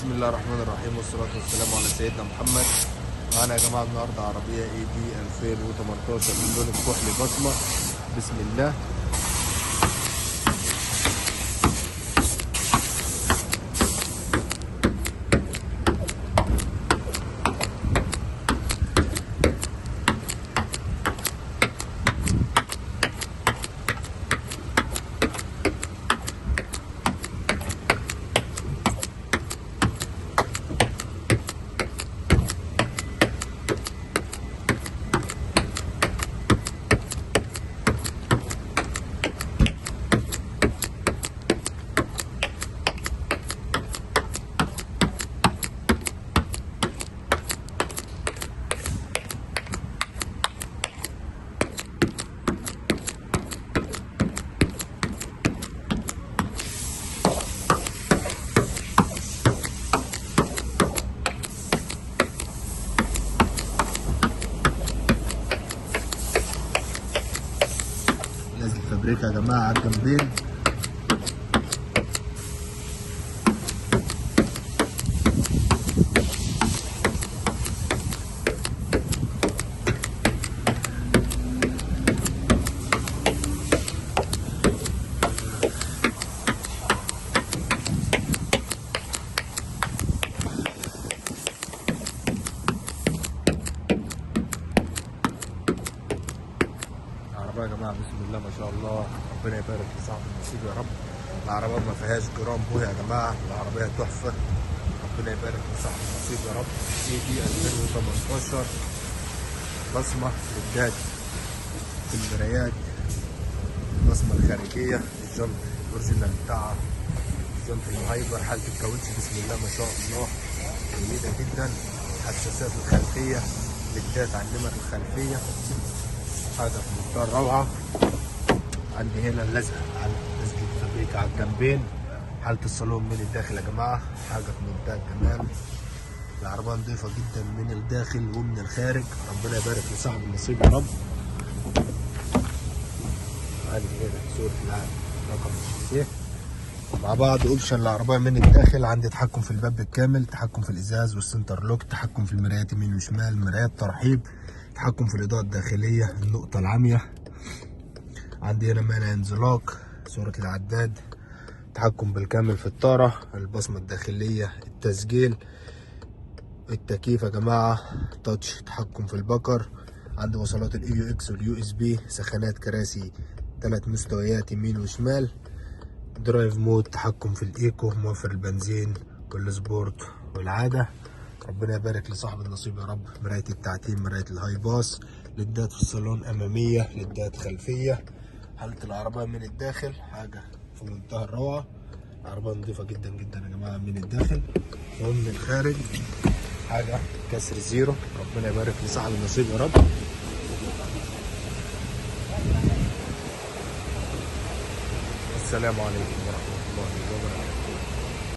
بسم الله الرحمن الرحيم والصلاة والسلام على سيدنا محمد. معانا يا جماعة النهاردة عربية اي دي 2018 من لون الكحلي بصمة. بسم الله. نازل فابريكا يا جماعة على الجنبين. العربية يا جماعة بسم الله ما شاء الله، ربنا يبارك في صاحب النصيب يا رب. العربية ما فيهاش جرام بوه يا جماعة، العربية تحفة، ربنا يبارك في صاحب النصيب يا رب. اي دي 2018 بصمة للداد في المرايات، البصمة الخارجية، الجنط الأوريجينال بتاعها، الجنط المهايبر، حالة الكاوتش بسم الله ما شاء الله جيدة جدا. حساسات الخلفية للداد على النمر الخلفية، حاجة في منتهى الروعة. عندي هنا اللزقة على لزقة فابريكا على الجنبين، حالة الصالون من الداخل يا جماعة حاجة في منتهى الجمال. العربية نضيفة جدا من الداخل ومن الخارج، ربنا يبارك لصاحب النصيب يا رب. عندي هنا صورة العقد رقم الشاسيه مع بعض. اوبشن العربية من الداخل، عندي تحكم في الباب بالكامل، تحكم في الازاز والسنتر لوك، تحكم في المرايات يمين وشمال، مرايات ترحيب، تحكم في الاضاءة الداخلية، النقطة العامية. عندي هنا مانع انزلاق، صورة العداد، تحكم بالكامل في الطارة، البصمة الداخلية، التسجيل، التكييف يا جماعة تاتش، تحكم في البكر. عندي وصلات الاي يو اكس واليو اس بي، سخانات كراسي 3 مستويات يمين وشمال، درايف مود، تحكم في الايكو، موفر البنزين والسبورت والعادة. ربنا يبارك لصاحب النصيب يا رب. مراية التعتيم، مراية الهاي باس، ليدات في الصالون امامية، ليدات خلفية. حالة العربية من الداخل حاجة في منتهى الروعة، العربية نضيفة جدا جدا يا جماعة من الداخل. ومن الخارج حاجة كسر زيرو، ربنا يبارك لصاحب النصيب يا رب. السلام عليكم.